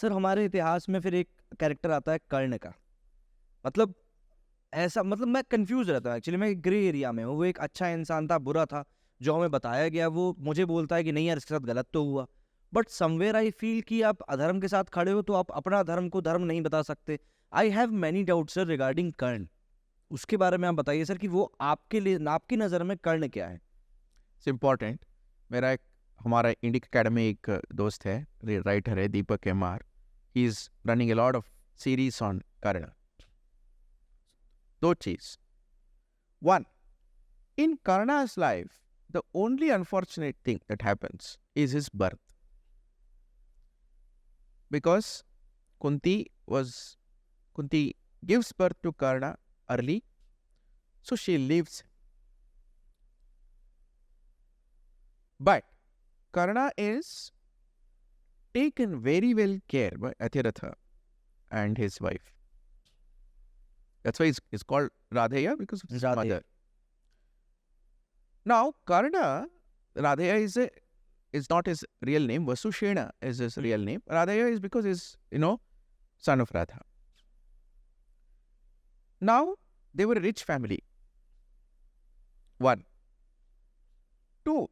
Sir हमारे इतिहास में फिर एक कैरेक्टर आता है कर्ण का। मतलब ऐसा, मतलब मैं कंफ्यूज रहता हूँ एक्चुअली, मैं ग्रे एरिया में हूँ। वो एक अच्छा इंसान था, बुरा था, जो हमें बताया गया। वो मुझे बोलता है कि नहीं यार इसके साथ गलत तो हुआ, बट समवेयर आई फील कि आप अधर्म के साथ खड़े हो तो आप अपना धर्म को धर्म नहीं बता सकते। I have many doubt sir regarding Karna. उसके बारे में आप बताइए सर कि वो आपके लिए, आपकी नज़र में कर्ण क्या है। It's important. मेरा एक हमारा इंडियन अकेडमी एक दोस्त है, राइटर है, Deepak M R. He is running a lot of series on Karna. दो चीज, वन, इन कर्णा's life the only unfortunate thing that happens is his birth, because kunti kunti gives birth to Karna early, so she leaves him. But Karna is taken very well care by Athiratha and his wife. That's why he's called Radheya, because of his Radheya. mother. Now, Karna, Radheya is not his real name. Vasushena is his real name. Radheya is because he's, son of Radha. Now, they were a rich family. One. Two,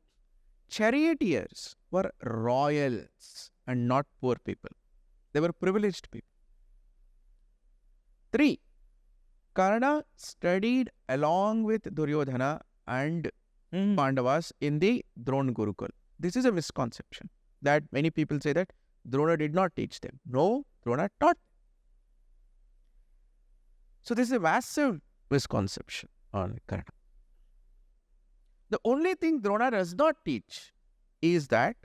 charioteers were royals and not poor people. They were privileged people. Three, Karna studied along with Duryodhana and Pandavas in the Drona Gurukul. This is a misconception that many people say that Drona did not teach them. No, Drona taught. So this is a massive misconception on Karna. The only thing Drona does not teach is that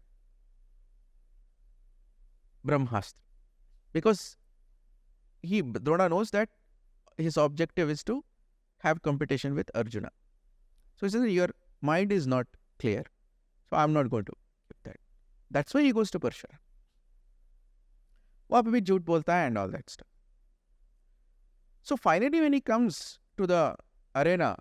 Brahmastra, because Drona knows that his objective is to have competition with Arjuna. So he says, your mind is not clear, so I'm not going to give that. That's why he goes to Persia. वहाँ पे भी झूठ बोलता है and all that stuff. So finally when he comes to the arena,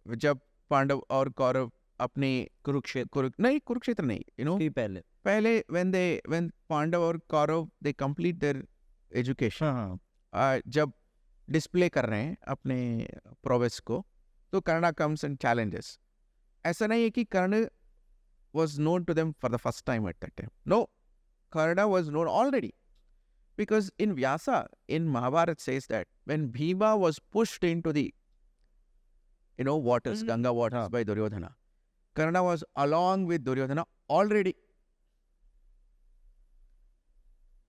जब पांडव और कौरव अपने कुरुक्षेत्र नहीं, पहले when पांडव और Kaurava they complete their education, जब डिस्प्ले कर रहे हैं अपने प्रोवेस को, तो कर्णा comes and challenges. ऐसा नहीं है कि कर्ण was known to them for the first time at that time. No, Karna was known already. Because in Vyasa, in Mahabharat says that when Bhima was pushed into the, waters, Ganga waters by Duryodhana, Karna was along with Duryodhana already.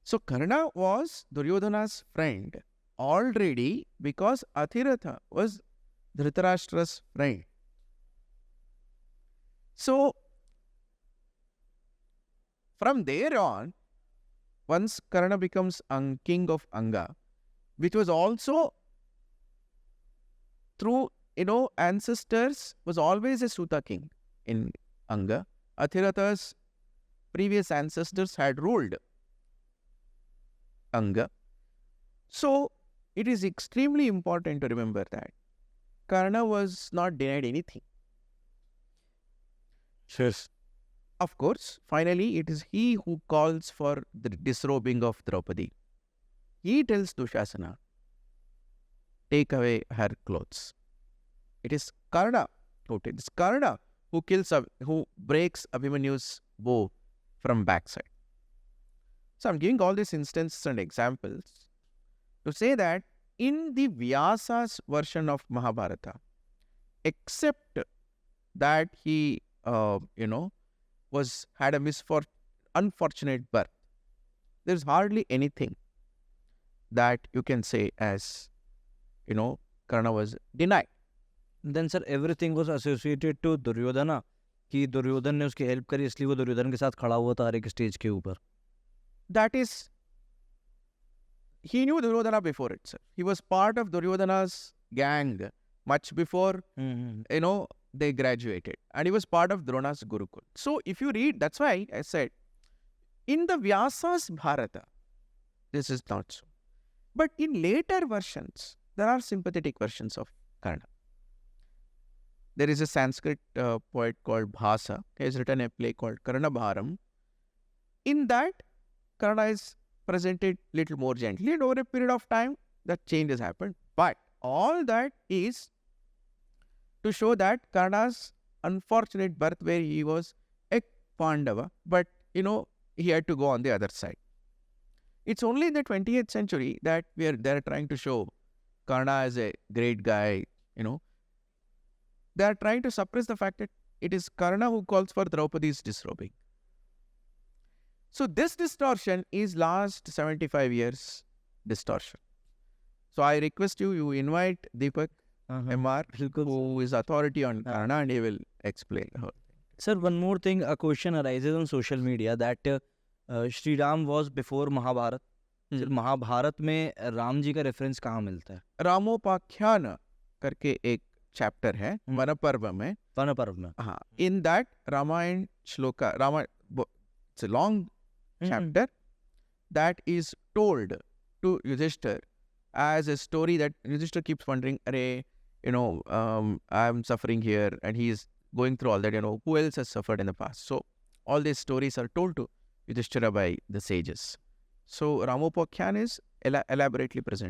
So Karna was Duryodhana's friend already because Athiratha was Dhritarashtra's friend. So from there on, once Karna becomes king of Anga, which was also through, ancestors, was always a Suta king in Anga. Athiratha's previous ancestors had ruled Anga. So it is extremely important to remember that Karna was not denied anything. Yes. Of course, finally, it is he who calls for the disrobing of Draupadi. He tells Dushasana, take away her clothes. It is Karna who who breaks Abhimanyu's bow from backside. So I'm giving all these instances and examples to say that in the Vyasa's version of Mahabharata, except that he, had a unfortunate birth, there's hardly anything that you can say as, Karna was denied. Then sir, everything was associated to Duryodhana, कि दुर्योधन ने उसकी help करी इसलिए वो दुर्योधन के साथ खड़ा हुआ था हर एक स्टेज के ऊपर. That is, he knew Duryodhana before itself. He was part of Duryodhana's gang much before, they graduated. And he was part of Drona's Gurukul. So if you read, that's why I said, in the Vyasa's Bharata, this is not so. But in later versions, there are sympathetic versions of Karna. There is a Sanskrit poet called Bhasa. He has written a play called Karna Bharam. In that, Karna is presented little more gently, and over a period of time, that change has happened. But all that is to show that Karna's unfortunate birth, where he was a Pandava, but he had to go on the other side. It's only in the 20th century that they're trying to show Karna as a great guy. They are trying to suppress the fact that it is Karna who calls for Draupadi's disrobing. So this distortion is last 75 years distortion. So I request you invite Deepak MR, who is authority on Karna, and he will explain. Sir, one more thing, a question arises on social media that Shri Ram was before Mahabharat. Sir, Mahabharat में राम जी का reference कहाँ मिलता है? रामोपाख्यान करके एक chapter है one पर्व में. वन पर्व में. हाँ. In that Ramayana shloka, it's a long chapter that is told to Yudhishthir as a story that Yudhishthir keeps wondering, I'm suffering here, and he is going through all that, who else has suffered in the past. So all these stories are told to Yudhishthira by the sages. So Ramopakhyan is elaborately presented.